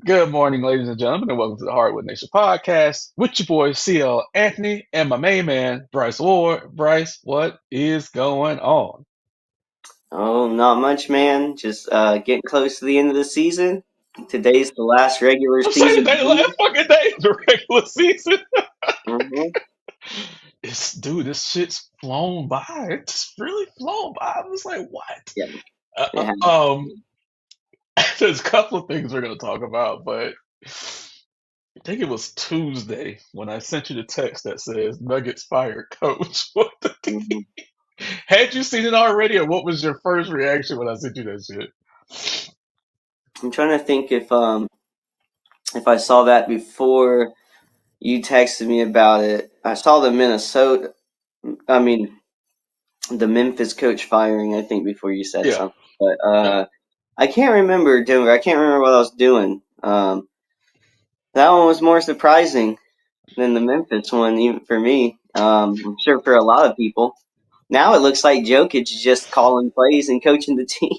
Good morning, ladies and gentlemen, and welcome to the Hardwood Nation podcast with your boy CL Anthony and my main man Bryce Ward. Bryce, what is going on? Oh, not much, man. Just getting close to the end of the season. Today's the last regular I'm saying season today, last game. fucking day of the regular season. hmm Dude, this shit's flown by. It's really flown by. I was like, what? Yeah, Uh, it has. there's a couple of things we're gonna talk about, but I think it was Tuesday when I sent you the text that says Nuggets fired coach. What the hmm Had you seen it already, or what was your first reaction when I sent you that shit? I'm trying to think if I saw that before you texted me about it. I saw I mean, the Memphis coach firing. I think before you said Yeah, something, but yeah. I can't remember Denver. I can't remember what I was doing. That one was more surprising than the Memphis one, even for me. I'm sure for a lot of people. Now it looks like Jokic is just calling plays and coaching the team.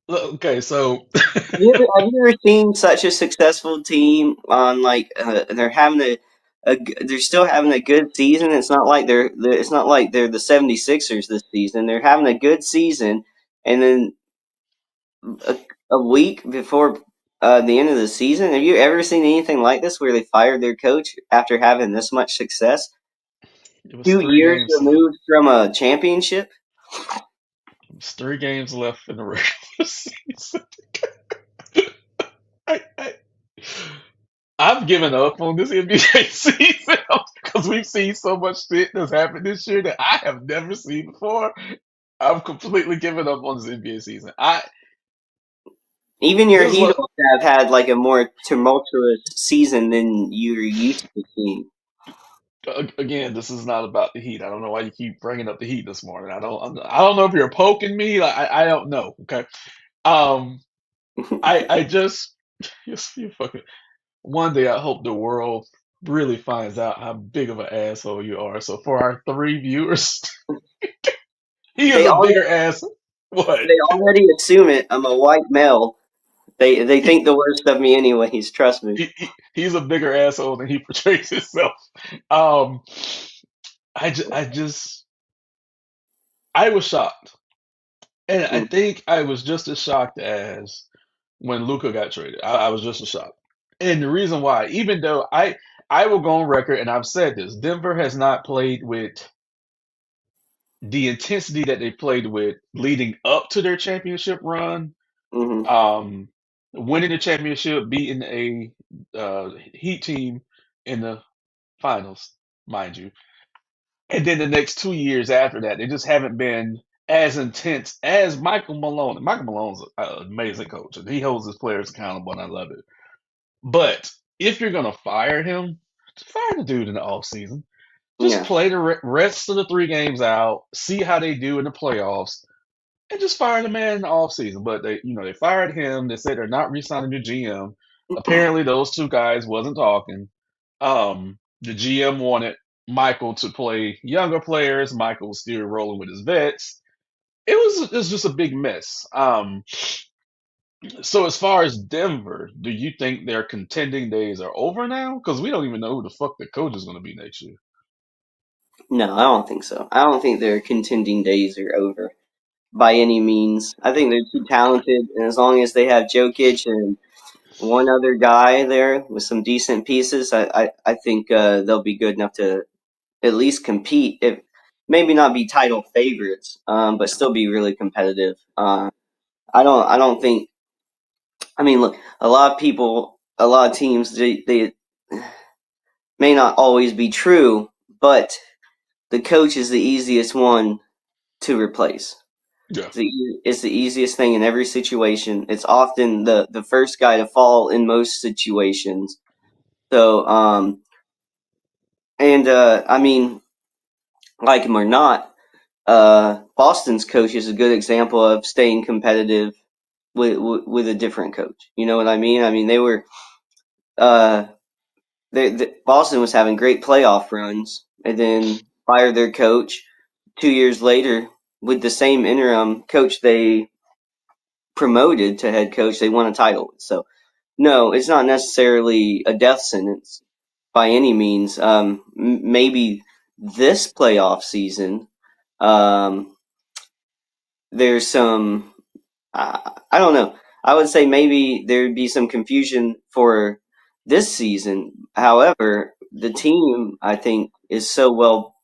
Okay, so Have you ever seen such a successful team on like they're having they're still having a good season. It's not like it's not like they're the 76ers this season. They're having a good season, and then a, a week before the end of the season, have you ever seen anything like this where they fired their coach after having this much success? it was 3 2 years games left. removed from a championship. It was 3 games left in the regular season. I, I've given up on this NBA season because we've seen so much shit that's happened this year that I have never seen before. I've completely given up on this NBA season. I Even your this is what Heat have had like a more tumultuous season than you're used to seeing. again, this is not about the Heat. I don't know why you keep bringing up the Heat this morning. I don't know if you're poking me. Like, I don't know. Okay. Um. I just you fucking. One day I hope the world really finds out how big of an asshole you are. So for our 3 viewers, he is they a already bigger ass. What? they already assume it. I'm a white male. They think the worst of me anyways. Trust me. He's a bigger asshole than he portrays himself. Um. I just I was shocked, and I Mm, think I was just as shocked as when Luca got traded. I was just as shocked. And the reason why, even though I will go on record and I've said this, Denver has not played with the intensity that they played with leading up to their championship run. hmm Um, winning the championship, beating a Heat team in the finals, mind you. And then the next 2 years after that, they just haven't been as intense as Michael Malone. Michael Malone's an amazing coach, and he holds his players accountable, and I love it. But if you're gonna fire him, just fire the dude in the offseason. Just Yeah. play the rest of the 3 games out, see how they do in the playoffs, and just fire the man in the offseason. But they fired him. They said they're not re-signing the GM. Apparently, those two guys wasn't talking. The GM wanted Michael to play younger players. Michael was still rolling with his vets. It was just a big mess. So as far as Denver, do you think their contending days are over now? Because we don't even know who the fuck the coach is going to be next year. No, I don't think so. I don't think their contending days are over by any means. I think they're too talented, and as long as they have Jokic and one other guy there with some decent pieces, I think they'll be good enough to at least compete. If maybe not be title favorites, but still be really competitive. I don't think. I mean, look, a lot of people, a lot of teams, they may not always be true, but the coach is the easiest one to replace. Yeah. It's the easiest thing in every situation. It's often the first guy to fall in most situations. So, and I mean, like him or not, Boston's coach is a good example of staying competitive with a different coach. You know what I mean? I mean, uh, Boston was having great playoff runs, and then fired their coach 2 years later with the same interim coach. They promoted to head coach, they won a title. So no, it's not necessarily a death sentence by any means. Maybe this playoff season, um, there's some. I don't know. I would say maybe there'd be some confusion for this season. However, the team I think is so well.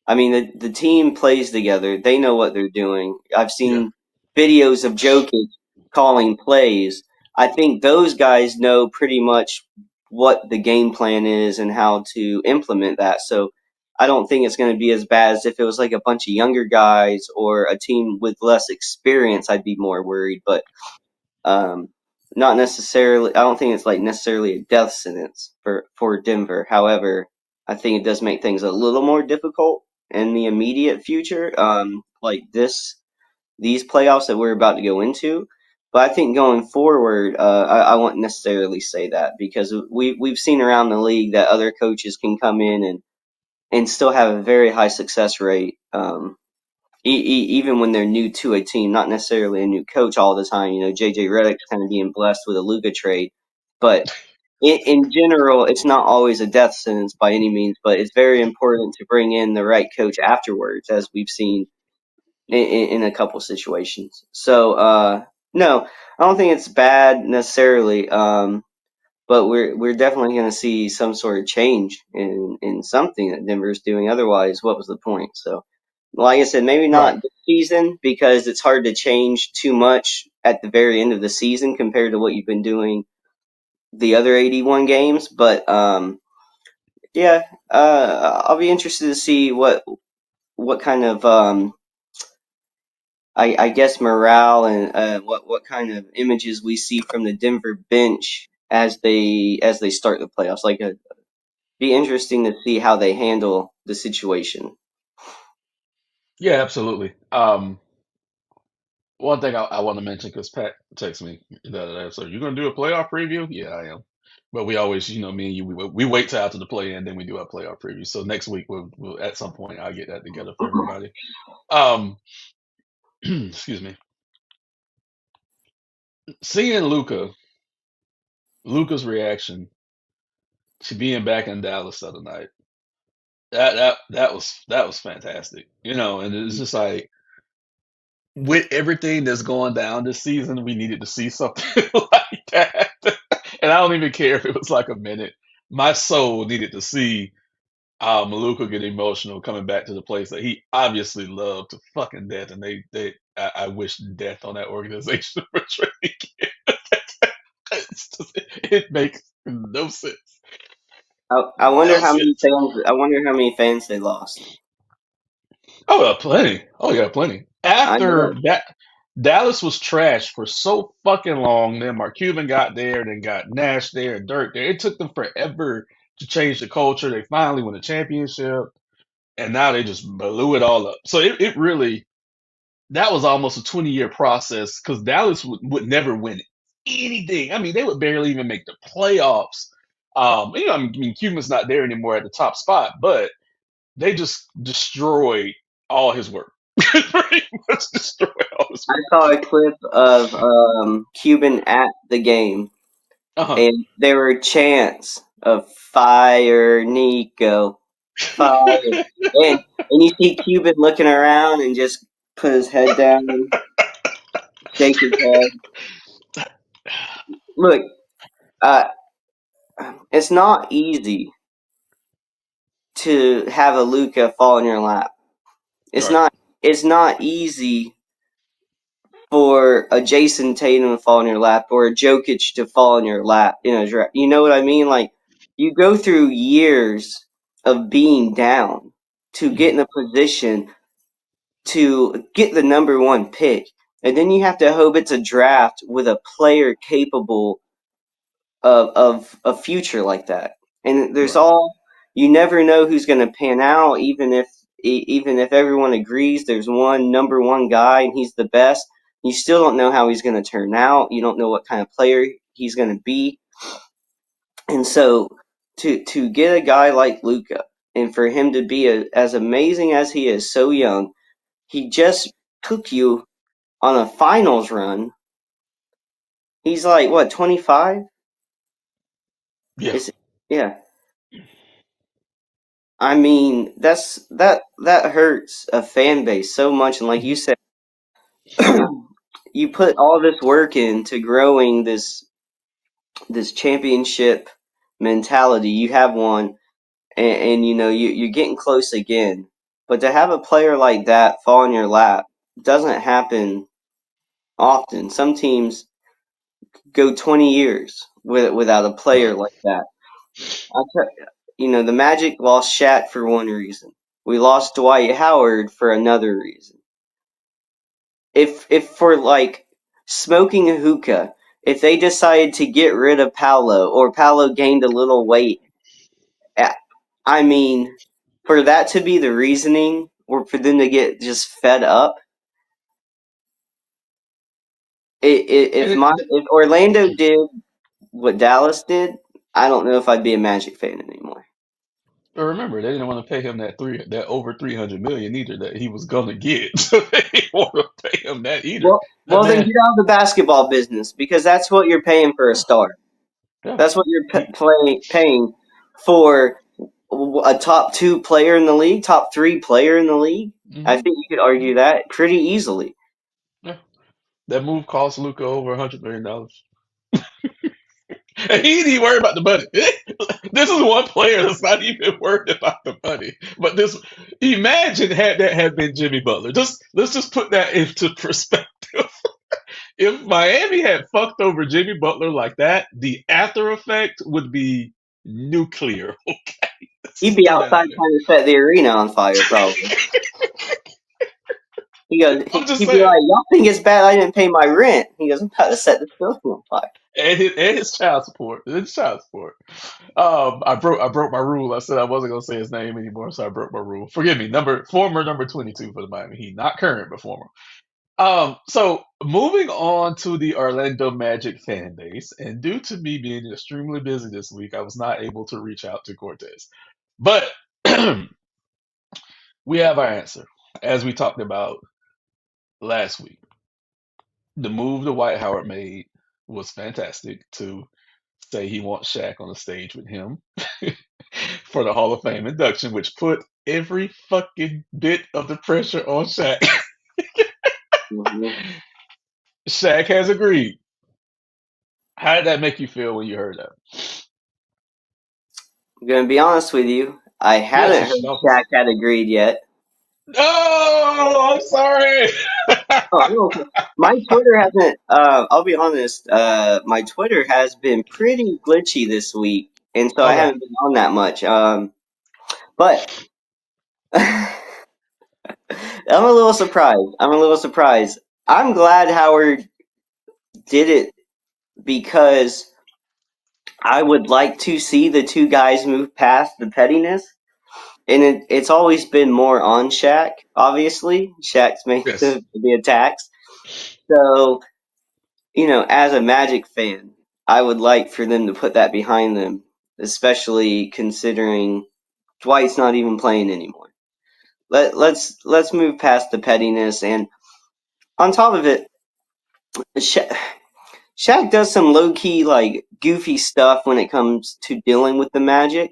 I mean, the team plays together. They know what they're doing. I've Yeah. seen videos of Jokic calling plays. I think those guys know pretty much what the game plan is and how to implement that. So I don't think it's going to be as bad as if it was like a bunch of younger guys or a team with less experience. I'd be more worried, but um, not necessarily. I don't think it's like necessarily a death sentence for Denver. However, I think it does make things a little more difficult in the immediate future, like these playoffs that we're about to go into. But I think going forward, I won't necessarily say that because we've seen around the league that other coaches can come in and still have a very high success rate. Even when they're new to a team, not necessarily a new coach all the time. You know, JJ Redick's kind of being blessed with a Luka trade, but in general, it's not always a death sentence by any means. But it's very important to bring in the right coach afterwards, as we've seen in a couple situations. So, no, I don't think it's bad necessarily. But we're definitely going to see some sort of change in something that Denver's doing. Otherwise, what was the point? So, like I said, maybe not Right. this season because it's hard to change too much at the very end of the season compared to what you've been doing the other 81 games. But yeah, I'll be interested to see what kind of I guess morale and what kind of images we see from the Denver bench as they start the playoffs. Like be interesting to see how they handle the situation. Yeah, absolutely. One thing I want to mention because Pat texted me the other day. So you're gonna do a playoff preview? Yeah, I am. But we always, me and you, we wait till after the play in, then we do our playoff preview. So next week we'll at some point I'll get that together for everybody. Um, excuse me. Seeing Luca's reaction to being back in Dallas the other night, that was fantastic. And it's just like with everything that's going down this season, we needed to see something like that. And I don't even care if it was like a minute. My soul needed to see Luka get emotional coming back to the place that he obviously loved to fucking death, and I wish death on that organization for trading him. It makes no sense. I wonder No how many sense. fans. I wonder how many fans they lost. Oh, plenty. Oh, yeah, plenty. I After know. that, Dallas was trashed for so fucking long. Then Mark Cuban got there, then got Nash there, and Dirk there. It took them forever to change the culture. They finally won a championship, and now they just blew it all up. So it really, that was almost a 20-year process because Dallas would never win anything. I mean, they would barely even make the playoffs. I mean, Cuban's not there anymore at the top spot, but they just destroyed all his work. Pretty much destroyed all his I work. saw a clip of Cuban at the game, Uh and there were chants of "Fire Nico, fire," and you see Cuban looking around and just put his head down and shake his head. Look, uh, it's not easy to have a Luca fall in your lap. It's Right. not. It's not easy for a Jason Tatum to fall in your lap or a Jokic to fall in your lap in a draft. You know what I mean? Like you go through years of being down to get Mhm. in a position to get the number one pick, and then you have to hope it's a draft with a player capable of a future like that. And there's Right. all you never know who's going to pan out, even if everyone agrees there's one number one guy and he's the best. You still don't know how he's going to turn out. You don't know what kind of player he's going to be. And so to get a guy like Luca and for him to be as amazing as he is, so young, he just took you on a finals run He's like what, 25? Yeah. Is yeah. I mean, that hurts a fan base so much, and like you Mhm. said, you put all this work into growing this championship mentality. You have one, and you know you're getting close again. But to have a player like that fall in your lap doesn't happen often. Some teams go 20 years without a player Right. like that. You know, the Magic lost Shaq for one reason. We lost Dwight Howard for another reason. If for like smoking a hookah, if they decided to get rid of Paolo or Paolo gained a little weight, eh, I mean, for that to be the reasoning or for them to get just fed up, And if Orlando did what Dallas did, I don't know if I'd be a Magic fan anymore. but remember, they didn't want to pay him that over 300 million either that he was gonna get. So they didn't want to pay him that either. That Well, then man, get out of the basketball business because that's what you're paying for a star. yeah, That's what you're he, paying for a top two player in the league, top three player in the league. I hmm think you could argue that pretty easily. yeah, that move cost Luca over $100 million. And he ain't even worried about the money. This is one player that's not even worried about the money. But this, imagine had that had been Jimmy Butler. Just let's just put that into perspective. If Miami had fucked over Jimmy Butler like that, the after effect would be nuclear. Okay, let's He'd just be throw that outside out trying to set the arena on fire, probably. there. I'm just He'd be saying, like, "Y'all think it's bad I didn't pay my rent?" He goes, "I'm about to set this building on fire." and his child support, his child support. I broke my rule. I said I wasn't gonna say his name anymore, so I broke my rule. Forgive me. Former number 22 for the Miami Heat, not current, but former. So moving on to the Orlando Magic fan base, and due to me being extremely busy this week, I was not able to reach out to Cortez. But we have our answer. As we talked about last week, the move that Dwight Howard made was fantastic to say he wants Shaq on the stage with him for the Hall of Fame induction, which put every fucking bit of the pressure on Shaq. Mhm. Shaq has agreed. How did that make you feel when you heard that? I'm gonna be honest with you. I Yes, hadn't you heard should always. Shaq had agreed yet. Oh, I'm sorry. Oh, no. My Twitter hasn't. I'll be honest. My Twitter has been pretty glitchy this week, and so I Okay. haven't been on that much. But I'm a little surprised. I'm a little surprised. I'm glad Howard did it because I would like to see the two guys move past the pettiness. And it's always been more on Shaq, obviously. Shaq's made Yes. the attacks. So, you know, as a Magic fan, I would like for them to put that behind them, especially considering Dwight's not even playing anymore. Let's move past the pettiness, and on top of it, Sha- Shaq does some low key like goofy stuff when it comes to dealing with the Magic.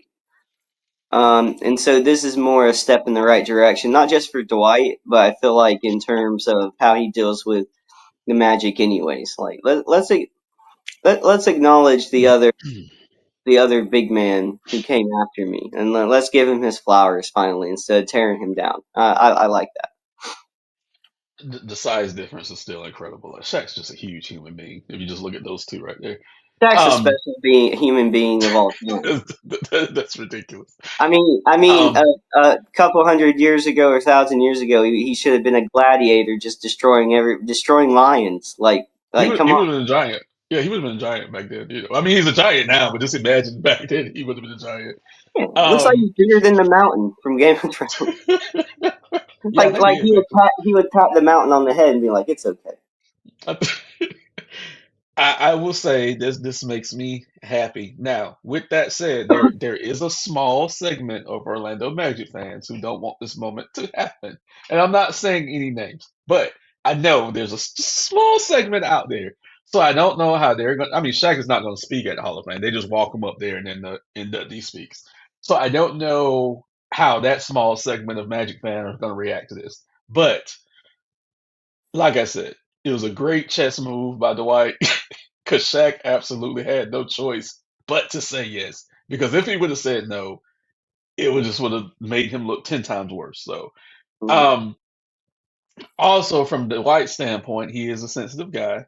And so this is more a step in the right direction, not just for Dwight, but I feel like in terms of how he deals with the Magic, anyways. Like let's acknowledge the other big man who came after me, and let's give him his flowers finally instead of tearing him down. I like that. The size difference is still incredible. Like Shaq's just a huge human being. If you just look at those two right there. Shaq's a Um, special human being of all time. that's ridiculous. I mean, Um, a couple hundred years ago or 1,000 years ago, he should have been a gladiator, just destroying lions. he Like, would come he on, would have been a giant. Yeah, he would have been a giant back then. I mean, he's a giant now, but just imagine back then he would have been a giant. yeah, looks like Um, he's bigger than the mountain from Game of Thrones. yeah, that he is actually. He would pat the mountain on the head and be like, "It's okay." I will say this makes me happy. Now, with that said, there is a small segment of Orlando Magic fans who don't want this moment to happen. And I'm not saying any names, but I know there's a small segment out there. So I don't know how they're going. I mean, Shaq is not going to speak at the Hall of Fame. They just walk him up there and then the inductee speaks. So I don't know how that small segment of Magic fans are going to react to this. But like I said, it was a great chess move by Dwight because Shaq absolutely had no choice but to say yes. Because if he would have said no, it would have made him look 10 times worse. So Mhm. um, also from Dwight's standpoint, he is a sensitive guy.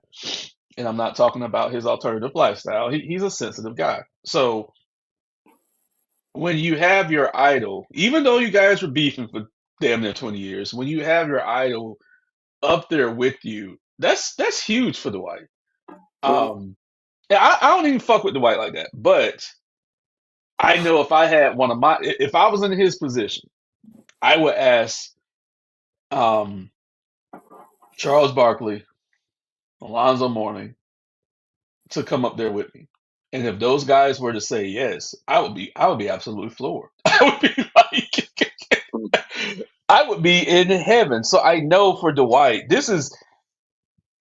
And I'm not talking about his alternative lifestyle. He's a sensitive guy. So when you have your idol, even though you guys were beefing for damn near 20 years, when you have your idol up there with you, that's huge for Dwight. Mhm. Um, yeah, I don't even fuck with Dwight like that, but I know if I had one of my, if I was in his position, I would ask um, Charles Barkley, Alonzo Mourning to come up there with me. And if those guys were to say yes, I would be absolutely floored. I would be like I would be in heaven. So I know for Dwight, this is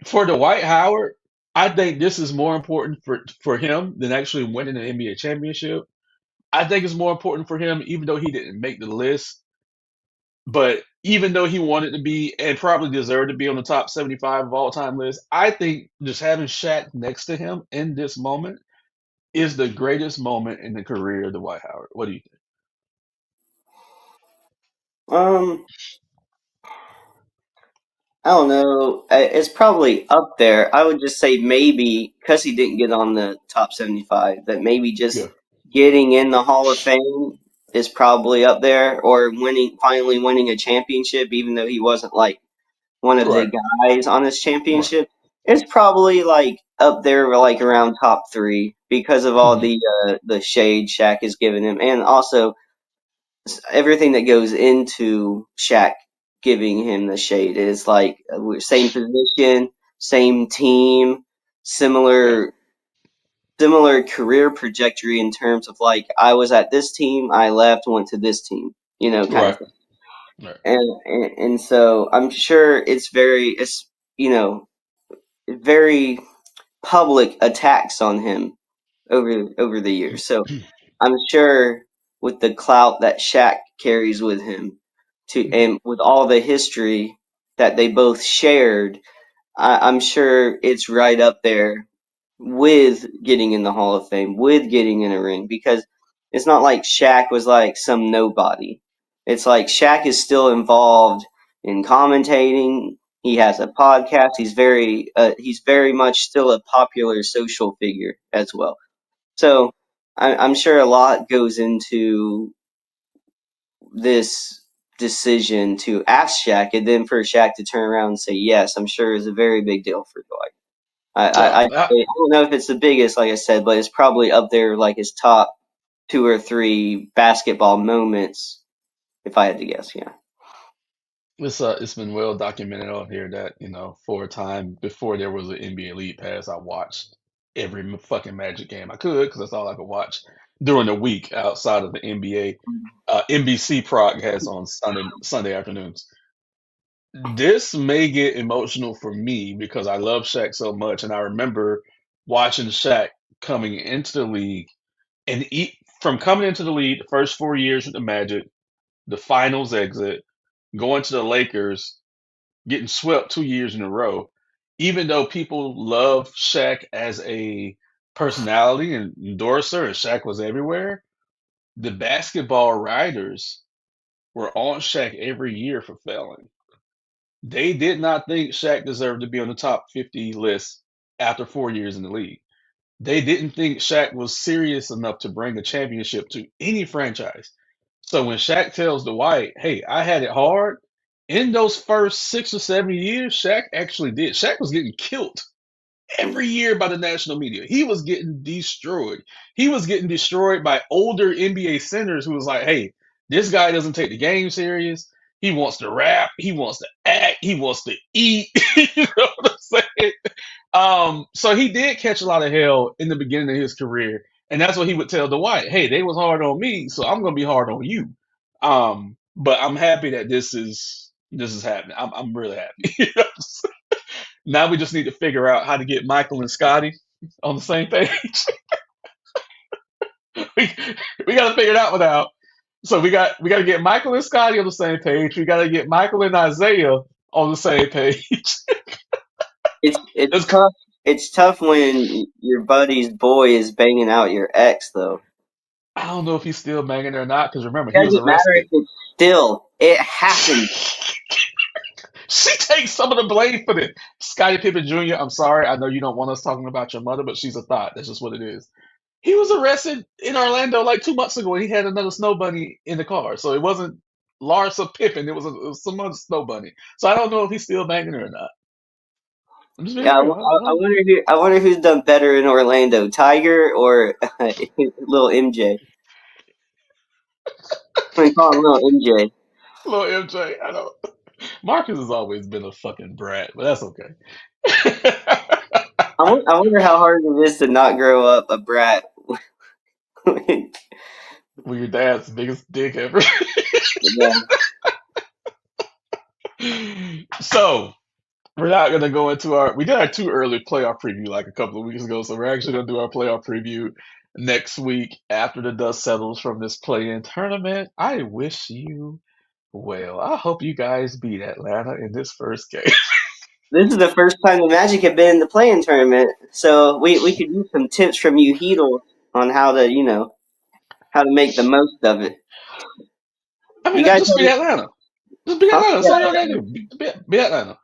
for Dwight Howard, I think this is more important for him than actually winning an NBA championship. I think it's more important for him, even though he didn't make the list, but even though he wanted to be and probably deserved to be on the top 75 of all time list, I think just having Shaq next to him in this moment is the greatest moment in the career of Dwight Howard. What do you think? Um, I don't know. It's probably up there. I would just say maybe because he didn't get on the top 75, that maybe Yeah, just getting in the Hall of Fame is probably up there, or finally winning a championship, even though he wasn't like one of the right, guys on his right. championship. It's probably like up there, like around top three, because of all Hmm. the shade Shaq has given him, and also everything that goes into Shaq giving him the shade is like same position, same team, Yeah, similar career trajectory in terms of like I was at this team, I left, went to this team, kind of right, thing. right. And so I'm sure it's very public attacks on him over the years. So I'm sure with the clout that Shaq carries with him, and with all the history that they both shared, I'm sure it's right up there with getting in the Hall of Fame, with getting in a ring, because it's not like Shaq was like some nobody. It's like Shaq is still involved in commentating. He has a podcast. He's very much still a popular social figure as well. So I'm sure a lot goes into this decision to ask Shaq, and then for Shaq to turn around and say yes, I'm sure is a very big deal for Dwight. Yeah, I don't know if it's the biggest, like I said, but it's probably up there like his top two or three basketball moments, if I had to guess. Yeah. it's been well documented on here that for a time before there was an NBA League Pass, I watched every fucking Magic game I could because that's all I could watch during the week outside of the NBA. NBC Proc has on Sunday afternoons. This may get emotional for me because I love Shaq so much, and I remember watching Shaq coming into the league and from coming into the league the first 4 years with the Magic, the finals exit, going to the Lakers, getting swept 2 years in a row. Even though people love Shaq as a personality and endorser, and Shaq was everywhere, the basketball writers were on Shaq every year for failing. They did not think Shaq deserved to be on the top 50 list after 4 years in the league. They didn't think Shaq was serious enough to bring a championship to any franchise. So when Shaq tells Dwight, "Hey, I had it hard," in those first 6 or 7 years, Shaq actually did. Shaq was getting killed every year by the national media. He was getting destroyed. He was getting destroyed by older NBA centers who was like, "Hey, this guy doesn't take the game serious. He wants to rap. He wants to act. He wants to eat." You know what I'm saying? So he did catch a lot of hell in the beginning of his career, and that's what he would tell Dwight. "Hey, they was hard on me, so I'm gonna be hard on you." But I'm happy that this is happening. I'm really happy. Now we just need to figure out how to get Michael and Scotty on the same page. we we got to figure that one out. So we got to get Michael and Scotty on the same page. We got to get Michael and Isaiah on the same page. It's It's, tough. It's tough when your buddy's boy is banging out your ex, though. I don't know if he's still banging her or not because remember It he was doesn't matter if arrested. it's still. It happened. She takes some of the blame for this. Scottie Pippen Jr., I'm sorry. I know you don't want us talking about your mother, but she's a thought. That's just what it is. He was arrested in Orlando like 2 months ago and he had another snow bunny in the car. So it wasn't Larsa Pippen, it was some other snow bunny. So I don't know if he's still banging her or not. I'm just being Yeah, real. I wonder who. I wonder who's done better in Orlando, Tiger or little MJ. I'm gonna call him little MJ. Little MJ, I don't. Marcus has always been a fucking brat, but that's okay. I wonder how hard it is to not grow up a brat. Well, your dad's biggest dick ever. Yeah. So we're not gonna go into our. We did our too early playoff preview like a couple of weeks ago, so we're actually gonna do our playoff preview next week after the dust settles from this play-in tournament. I wish you well. I hope you guys beat Atlanta in this first game. This is the first time the Magic have been in the playing tournament, so we could use some tips from you, Heedle, on how to how to make the most of it. I mean, You guys just have beat Atlanta. Just beat huh? Atlanta. That's Yeah, all y'all gotta do. Beat Atlanta.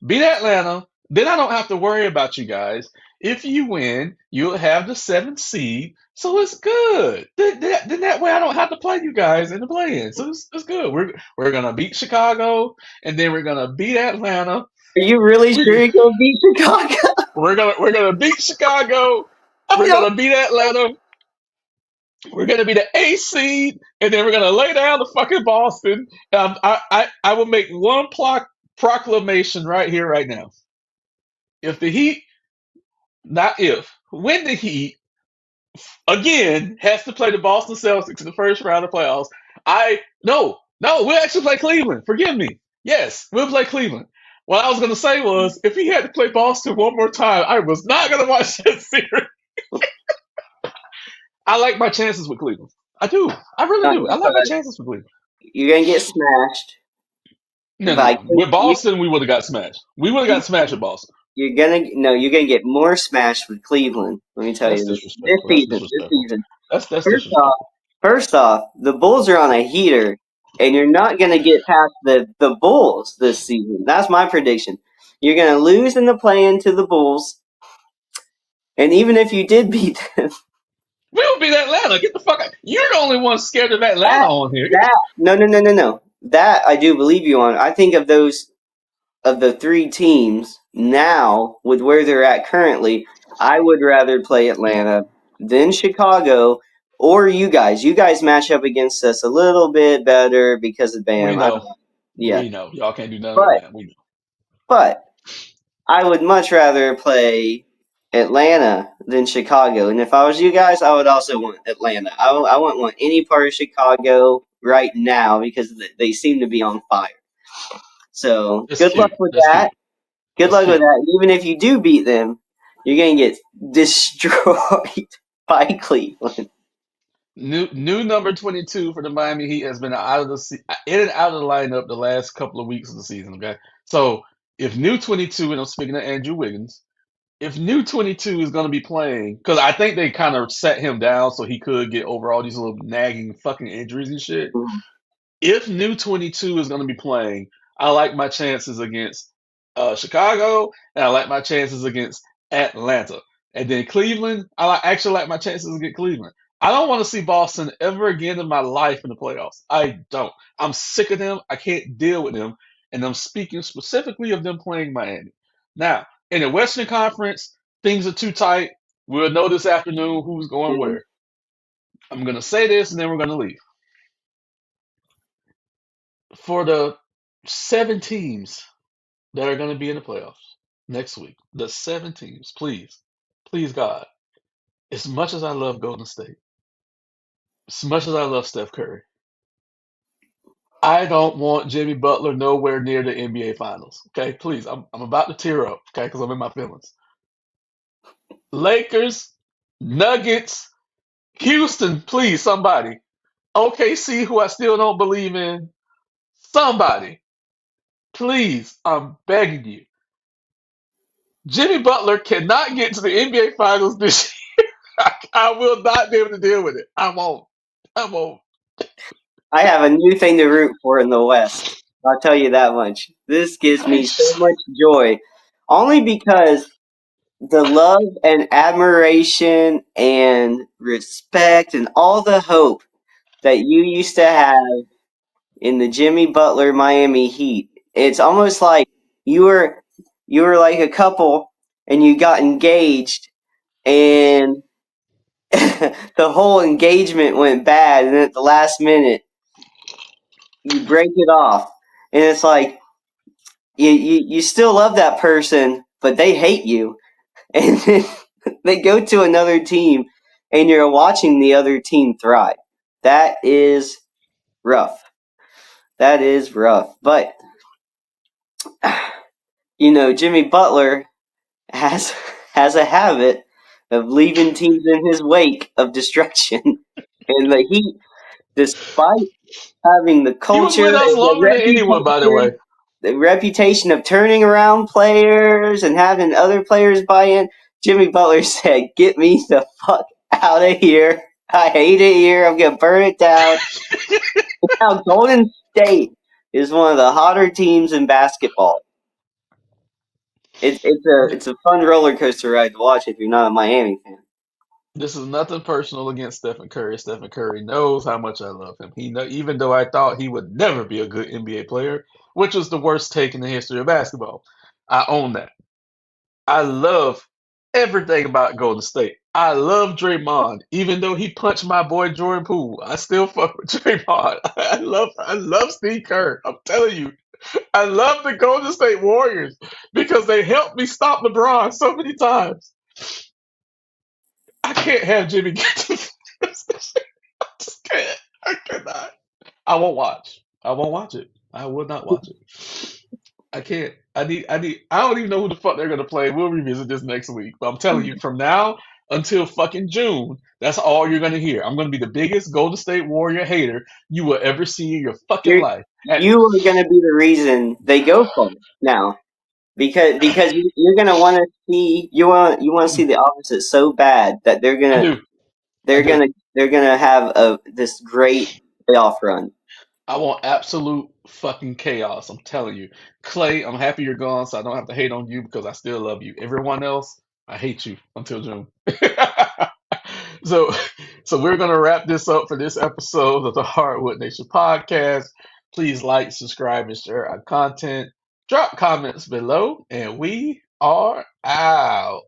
Beat Atlanta. Then I don't have to worry about you guys. If you win, you'll have the seventh seed, so it's good. Then that way I don't have to play you guys in the play-in, so it's good. We're gonna beat Chicago, and then we're gonna beat Atlanta. are you really We're sure you're gonna beat Chicago? we're gonna beat Chicago. I We're don't. gonna beat Atlanta. We're gonna be the A seed, and then we're gonna lay down to fucking Boston. I will make one proclamation right here, right now. If the Heat, not if, when the Heat again has to play the Boston Celtics in the first round of playoffs, we'll actually play Cleveland. Forgive me. Yes, we'll play Cleveland. What I was gonna say was, if he had to play Boston one more time, I was not gonna watch that series. I like my chances with Cleveland. I do. I really No, do. I like my because chances with Cleveland. you're gonna get smashed No, no, by no. With Boston, we would have got smashed. We would have got smashed with Boston. you're gonna no, you're gonna get more smashed with Cleveland. Let me tell That's you this disrespectful. That's season. This disrespectful. season. That's First off, disrespectful. first off, the Bulls are on a heater, and you're not gonna get past the Bulls this season. That's my prediction. You're gonna lose in the play-in to the Bulls, and even if you did beat them, We would beat Atlanta. Get the fuck out. You're the only one scared of Atlanta that on here. that no. That I do believe you on. I think of those of the three teams now with where they're at currently, I would rather play Atlanta than Chicago or you guys. You guys match up against us a little bit better because of We Bam. I don't know. know. Yeah, We know. Y'all can't do nothing with but that. We know. but I would much rather play Atlanta than Chicago. And if I was you guys, I would also want Atlanta. I wouldn't want any part of Chicago right now because they seem to be on fire. So That's good luck cute. with That's that. cute. Good That's luck with cute. that. Even if you do beat them, you're gonna get destroyed by Cleveland. New number 22 for the Miami Heat has been out of in and out of the lineup the last couple of weeks of the season. Okay, so if new 22, and I'm speaking of Andrew Wiggins, if new 22 is going to be playing, because I think they kind of set him down so he could get over all these little nagging fucking injuries and shit. Mhm. If new 22 is going to be playing, I like my chances against Chicago, and I like my chances against Atlanta. And then Cleveland, actually like my chances against Cleveland. I don't want to see Boston ever again in my life in the playoffs. I don't. I'm sick of them. I can't deal with them. And I'm speaking specifically of them playing Miami. Now, in the Western Conference, things are too tight. We'll know this afternoon who's going Mhm. where. I'm going to say this and then we're going to leave. For the 7 teams that are going to be in the playoffs next week, the 7 teams, please, God, as much as I love Golden State, as much as I love Steph Curry, I don't want Jimmy Butler nowhere near the NBA Finals. Okay, please. I'm about to tear up. Okay, because I'm in my feelings. Lakers, Nuggets, Houston, please, somebody. OKC, who I still don't believe in. Somebody, please. I'm begging you. Jimmy Butler cannot get to the NBA Finals this year. I will not be able to deal with it. I won't. I won't. I have a new thing to root for in the West. I'll tell you that much. This gives I me so just, much joy, only because the love and admiration and respect and all the hope that you used to have in the Jimmy Butler Miami Heat. It's almost like you were you were like a couple and you got engaged and the whole engagement went bad and at the last minute you break it off. And it's like you still love that person, but they hate you. And then they go to another team and you're watching the other team thrive. That is rough. That is rough. But Jimmy Butler has has a habit of leaving teams in his wake of destruction. And the Heat, despite having the he was culture with us and longer than anyone, by the way. the reputation of turning around players and having other players buy in, Jimmy Butler said, "Get me the fuck out of here. I hate it here. I'm gonna burn it down." Now Golden State is one of the hotter teams in basketball. It's a fun roller coaster ride to watch if you're not a Miami fan. This is nothing personal against Stephen Curry. Stephen Curry knows how much I love him. He know, even though I thought he would never be a good NBA player, which was the worst take in the history of basketball. I own that. I love everything about Golden State. I love Draymond, even though he punched my boy Jordan Poole. I still fuck with Draymond. I love Steve Kerr. I'm telling you, I love the Golden State Warriors because they helped me stop LeBron so many times. I can't have Jimmy get to this. I just can't. I cannot. I won't watch. I won't watch it. I will not watch it. I can't. I don't even know who the fuck they're gonna play. We'll revisit this next week. But I'm telling you, from now until fucking June, that's all you're gonna hear. I'm gonna be the biggest Golden State Warrior hater you will ever see in your fucking You're life. And you are gonna be the reason they go for it now. Because you're gonna want to see you want to see the opposite so bad that I do. I they're do. gonna they're gonna have this great playoff run. I want absolute fucking chaos. I'm telling you. Clay, I'm happy you're gone, so I don't have to hate on you because I still love you. Everyone else, I hate you until June. so so we're gonna wrap this up for this episode of the Hardwood Nation podcast. Please like, subscribe, and share our content. Drop comments below, and we are out.